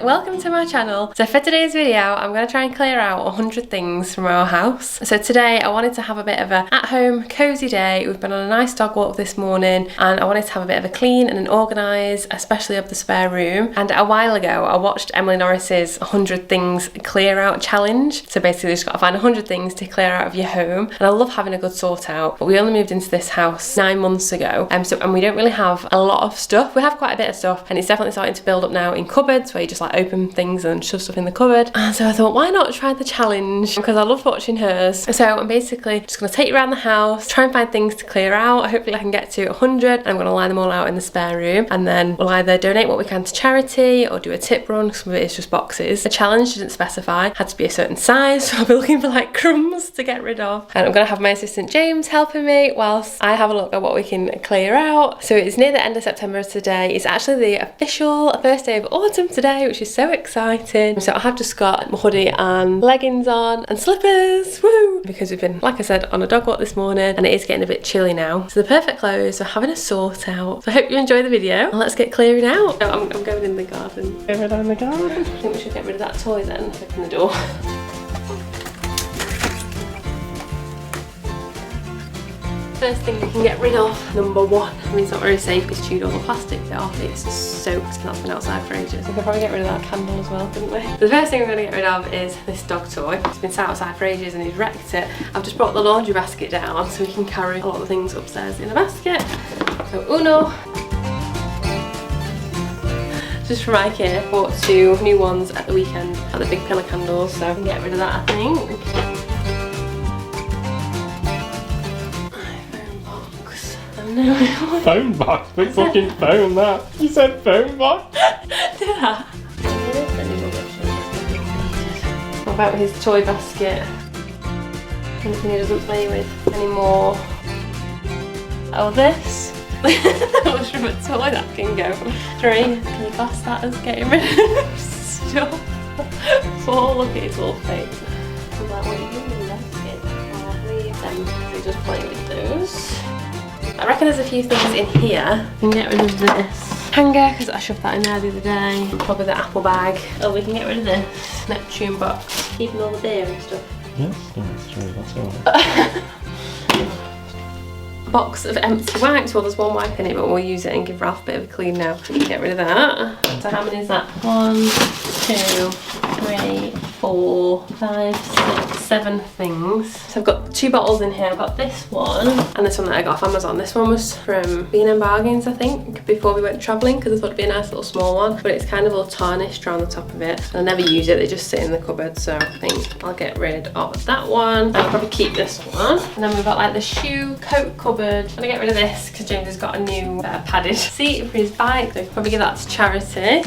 welcome to my channel. So for today's video, I'm going to try and clear out 100 things from our house. So today I wanted to have a bit of a at-home cozy day. We've been on a nice dog walk this morning and I wanted to have a bit of a clean and an organise, especially of the spare room. And a while ago I watched Emily Norris's 100 things clear out challenge. So basically you just got to find 100 things to clear out of your home. And I love having a good sort out, but we only moved into this house 9 months ago, and we don't really have a lot of stuff. We have quite a bit of stuff and it's definitely starting to build up now in cupboards where you just like open things and shove stuff in the cupboard. And so I thought, why not try the challenge, because I love watching hers. So I'm basically just going to take you around the house, try and find things to clear out. Hopefully I can get to 100 and I'm going to line them all out in the spare room, and then we'll either donate what we can to charity or do a tip run. Some of it is just boxes. The challenge didn't specify, had to be a certain size, so I'll be looking for like crumbs to get rid of. And I'm going to have my assistant James helping me whilst I have a look at what we can clear out. So it's near the end of September today. It's actually the official first day of autumn today, which is so exciting. So I have just got my hoodie and leggings on and slippers, woo! Because we've been, like I said, on a dog walk this morning and it is getting a bit chilly now. So the perfect clothes for having a sort out. So I hope you enjoy the video and let's get clearing out. So I'm going in the garden. Going in the garden? I think we should get rid of that toy then. Open the door. First thing we can get rid of, number one. I mean, it's not very safe, it's chewed all the plastic bit off, it's soaked and that's been outside for ages. We could probably get rid of that candle as well, couldn't we? The first thing we're going to get rid of is this dog toy. It's been sat outside for ages and he's wrecked it. I've just brought the laundry basket down so we can carry a lot of the things upstairs in a basket. So Uno. Just from IKEA, bought 2 new ones at the weekend at the big pillar candles, so we can get rid of that, I think. No. Phone box? Big fucking phone that. You said phone box? Did I? What about his toy basket? Anything he doesn't play with anymore? Oh, this? That was from a toy that can go. 3. Can you class that as getting rid of stuff? 4. Look at his little face. Is that what you do with the basket? I'll leave them. So just play with those. I reckon there's a few things in here. We can get rid of this hanger because I shoved that in there the other day. Probably the apple bag. Oh, we can get rid of this Neptune box. Keeping all the beer and stuff. Yes, that's true, that's alright. Box of empty wipes. Well, there's 1 wipe in it, but we'll use it and give Ralph a bit of a clean now. We can get rid of that. So how many is that? 1, 2, 3, 4, 5, 6, 7 things. So I've got 2 bottles in here. I've got this one and this one that I got off Amazon. This one was from B&M Bargains, I think, before we went travelling, because I thought it'd be a nice little small one, but it's kind of all tarnished around the top of it. And I never use it, they just sit in the cupboard, so I think I'll get rid of that one. And I'll probably keep this one. And then we've got like the shoe coat cupboard. I'm gonna get rid of this because James has got a new padded seat for his bike, so we can probably give that to charity.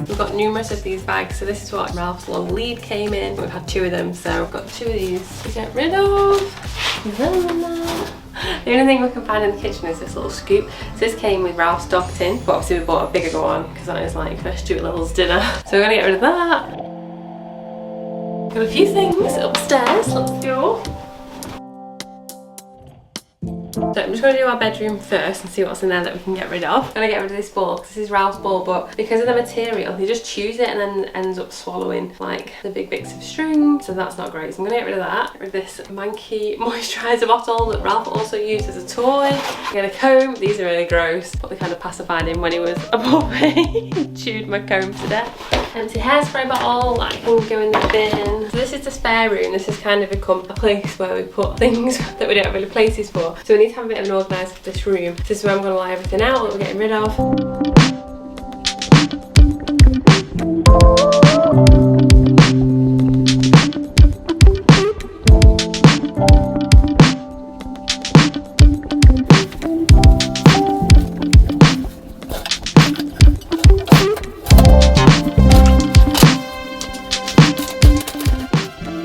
We've got numerous of these bags, so this is what Ralph's long lead came in. We've had 2 of them, so I've got 2 of these to get rid of. The only thing we can find in the kitchen is this little scoop. So this came with Ralph's dog tin, but obviously we bought a bigger one because that is like for Stuart Little's dinner. So we're gonna get rid of that. Got a few things upstairs, let's go. So I'm just going to do our bedroom first and see what's in there that we can get rid of. I'm going to get rid of this ball because this is Ralph's ball, but because of the material he just chews it and then ends up swallowing like the big bits of string, so that's not great. So I'm going to get rid of that. Get rid of this Manky moisturiser bottle that Ralph also used as a toy. Get a comb. These are really gross, but they kind of pacified him when he was a puppy. Chewed my comb to death. Empty hairspray bottle that can go in the bin. So this is the spare room. This has kind of become a place where we put things that we don't have really places for. So we need to have a bit of an organiser for this room. This is where I'm going to lie everything out that we're getting rid of.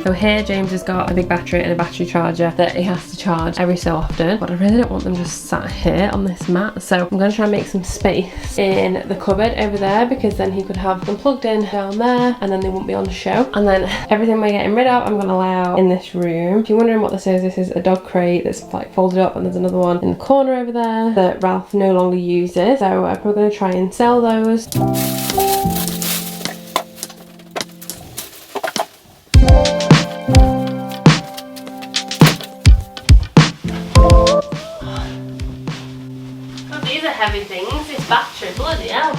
So here James has got a big battery and a battery charger that he has to charge every so often, but I really don't want them just sat here on this mat, so I'm going to try and make some space in the cupboard over there, because then he could have them plugged in down there and then they won't be on the show. And then everything we're getting rid of I'm going to lay out in this room. If you're wondering what this is a dog crate that's like folded up, and there's another one in the corner over there that Ralph no longer uses, so I'm probably going to try and sell those. Oh, these are heavy things. This battery, bloody hell.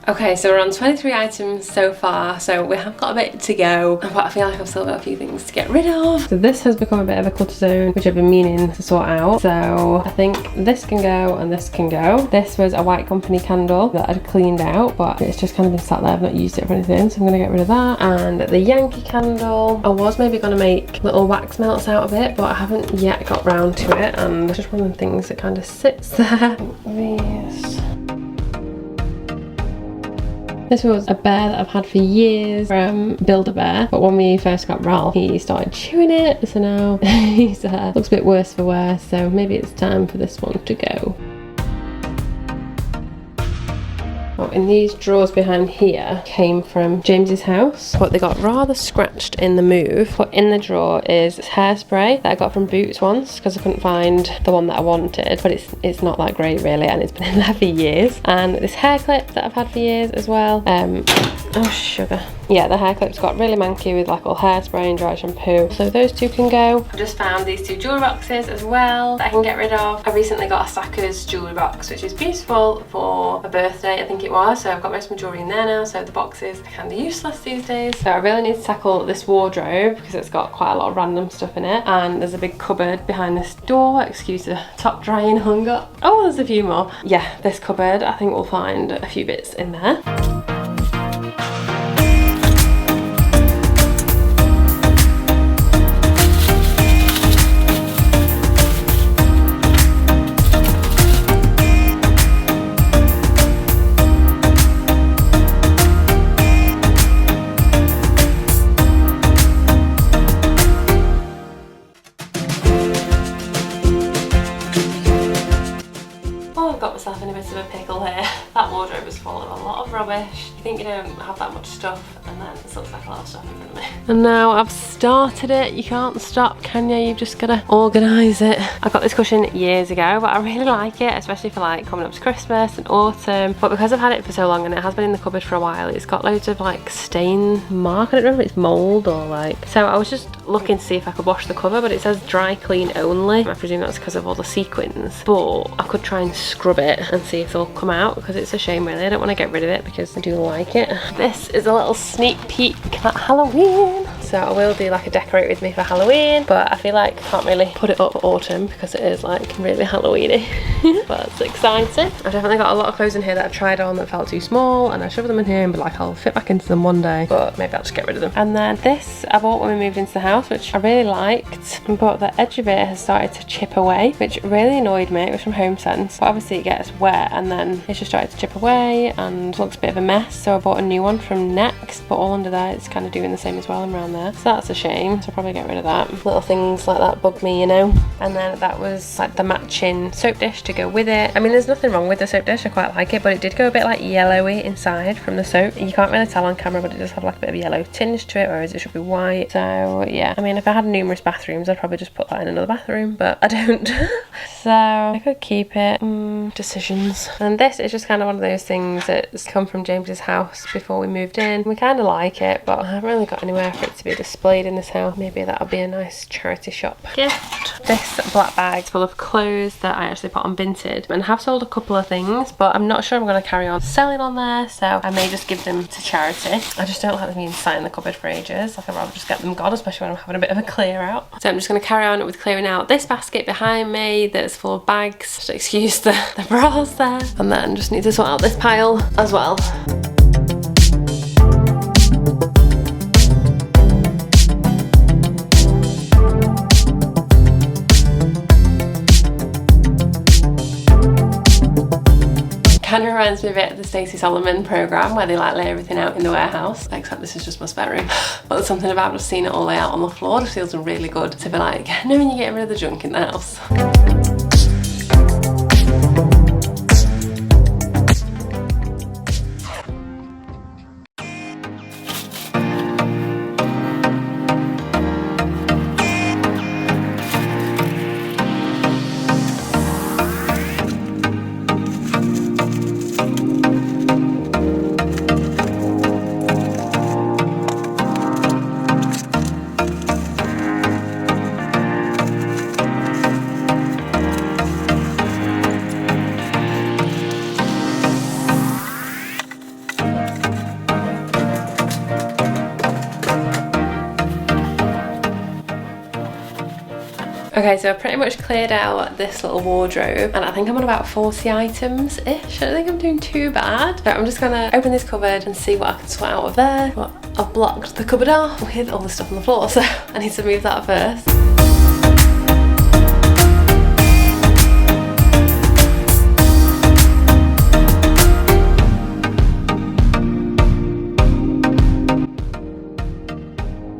Okay, so we're on 23 items so far, so we have got a bit to go, but I feel like I've still got a few things to get rid of. So this has become a bit of a clutter zone, which I've been meaning to sort out. So I think this can go and this can go. This was a White Company candle that I'd cleaned out, but it's just kind of been sat there. I've not used it for anything, so I'm going to get rid of that. And the Yankee candle, I was maybe going to make little wax melts out of it, but I haven't yet got round to it, and it's just one of the things that kind of sits there. These. This was a bear that I've had for years from Build-A-Bear, but when we first got Ralph, he started chewing it, so now he's looks a bit worse for wear, so maybe it's time for this one to go. Oh, and these drawers behind here came from James's house, but they got rather scratched in the move. But in the drawer is hairspray that I got from Boots once, because I couldn't find the one that I wanted, but it's not that great really, and it's been in there for years. And this hair clip that I've had for years as well. Oh sugar. Yeah, the hair clip's got really manky with like all hairspray and dry shampoo, so those two can go. I just found these two jewellery boxes as well that I can get rid of. I recently got a Sacker's jewellery box, which is beautiful, for a birthday I think it was, so I've got most of my jewellery in there now, so the boxes are kind of useless these days. So I really need to tackle this wardrobe because it's got quite a lot of random stuff in it, and there's a big cupboard behind this door, excuse the top drying hung up. Oh, there's a few more. Yeah, this cupboard, I think we'll find a few bits in there. In a bit of a pickle here. That wardrobe is full of a lot of rubbish. You think you don't have that much stuff, and then it looks like a lot of stuff in front of me. And now I've started it. You can't stop, can you? You've just got to organise it. I got this cushion years ago, but I really like it, especially for like coming up to Christmas and autumn. But because I've had it for so long and it has been in the cupboard for a while, it's got loads of like stain mark. I don't know if it's mould or like. So I was just looking to see if I could wash the cover, but it says dry clean only. I presume that's because of all the sequins, but I could try and scrub it and see if they'll come out, because it's a shame really. I don't want to get rid of it because I do like it. This is a little sneak peek at Halloween, so I will do like a decorate with me for Halloween, but I feel like I can't really put it up for autumn because it is like really Halloweeny. But it's exciting. I've definitely got a lot of clothes in here that I've tried on that felt too small, and I shoved them in here and be like, I'll fit back into them one day, but maybe I'll just get rid of them. And then this I bought when we moved into the house, which I really liked, but the edge of it has started to chip away, which really annoyed me. It was from HomeSense, but obviously it gets wet and then it's just started to chip away and looks a bit of a mess, so I bought a new one from Next, but all under there it's kind of doing the same as well around there, so that's a shame, so I'll probably get rid of that. Little things like that bug me, you know. And then that was like the matching soap dish to go with it. I mean, there's nothing wrong with the soap dish, I quite like it, but it did go a bit like yellowy inside from the soap. You can't really tell on camera, but it does have like a bit of a yellow tinge to it, whereas it should be white. So yeah, I mean, if I had numerous bathrooms I'd probably just put that in another bathroom, but I don't. So I could keep it. Decisions. And this is just kind of one of those things that's come from James's house before we moved in. We kind of like it, but I haven't really got anywhere for it to be displayed in this house. Maybe that'll be a nice charity shop gift. this black bag full of clothes that I actually put on Vinted and have sold a couple of things, but I'm not sure I'm going to carry on selling on there, so I may just give them to charity. I just don't like them being sat in the cupboard for ages. Like, I'd rather just get them gone, especially when I'm having a bit of a clear out. So I'm just going to carry on with clearing out this basket behind me that's full of bags. Just excuse the bras there. And then just need to sort out this pile as well. Kind of reminds me a bit of the Stacey Solomon programme where they like lay everything out in the warehouse, except this is just my spare room. But there's something about just seeing it all lay out on the floor. It just feels really good to be like, knowing you're getting rid of the junk in the house. Okay, so I've pretty much cleared out this little wardrobe and I think I'm on about 40 items-ish. I don't think I'm doing too bad. So I'm just gonna open this cupboard and see what I can sort out of there. But I've blocked the cupboard off with all the stuff on the floor, so I need to move that first.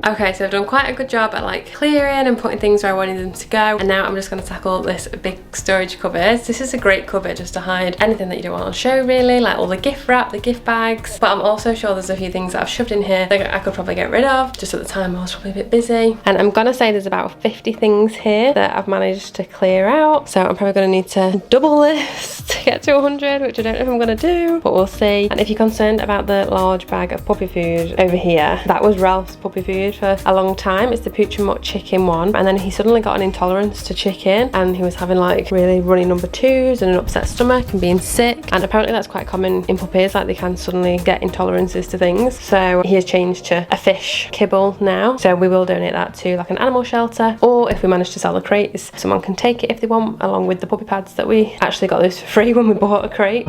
Okay, so I've done quite a good job at like clearing and putting things where I wanted them to go, and now I'm just going to tackle this big storage cupboard. This is a great cupboard just to hide anything that you don't want on show, really, like all the gift wrap, the gift bags, but I'm also sure there's a few things that I've shoved in here that I could probably get rid of. Just at the time I was probably a bit busy, and I'm gonna say there's about 50 things here that I've managed to clear out, so I'm probably going to need to double this to get to 100, which I don't know if I'm going to do, but we'll see. And if you're concerned about the large bag of puppy food over here, that was Ralph's puppy food for a long time. It's the Pooch and Mutt chicken one, and then he suddenly got an intolerance to chicken and he was having like really runny number 2s and an upset stomach and being sick, and apparently that's quite common in puppies, like they can suddenly get intolerances to things. So he has changed to a fish kibble now, so we will donate that to like an animal shelter, or if we manage to sell the crates, someone can take it if they want, along with the puppy pads that we actually got those for free when we bought a crate.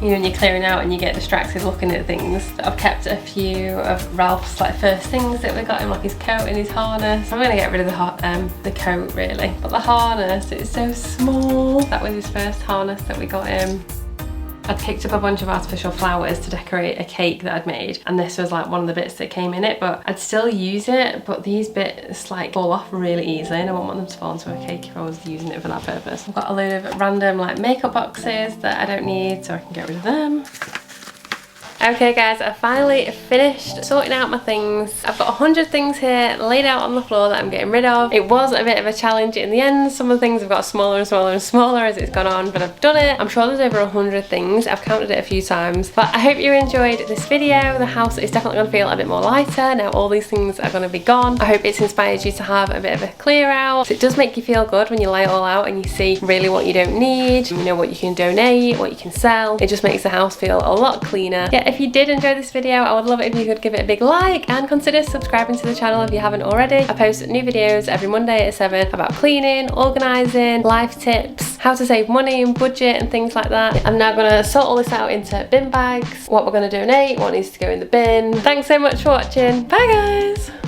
You know, when you're clearing out and you get distracted looking at things. I've kept a few of Ralph's like first things that we got him, like his coat and his harness. I'm gonna get rid of the coat really, but the harness, it's so small. That was his first harness that we got him. I picked up a bunch of artificial flowers to decorate a cake that I'd made, and this was like one of the bits that came in it, but I'd still use it, but these bits like fall off really easily and I wouldn't want them to fall into a cake if I was using it for that purpose. I've got a load of random like makeup boxes that I don't need, so I can get rid of them. Okay guys, I finally finished sorting out my things. I've got 100 things here laid out on the floor that I'm getting rid of. It was a bit of a challenge in the end. Some of the things have got smaller and smaller and smaller as it's gone on, but I've done it. I'm sure there's over 100 things. I've counted it a few times, but I hope you enjoyed this video. The house is definitely going to feel a bit more lighter now all these things are going to be gone. I hope it's inspired you to have a bit of a clear out. It does make you feel good when you lay it all out and you see really what you don't need, you know, what you can donate, what you can sell. It just makes the house feel a lot cleaner. Yeah, if you did enjoy this video, I would love it if you could give it a big like and consider subscribing to the channel if you haven't already. I post new videos every Monday at 7 about cleaning, organising, life tips, how to save money and budget and things like that. I'm now going to sort all this out into bin bags, what we're going to donate, what needs to go in the bin. Thanks so much for watching. Bye guys!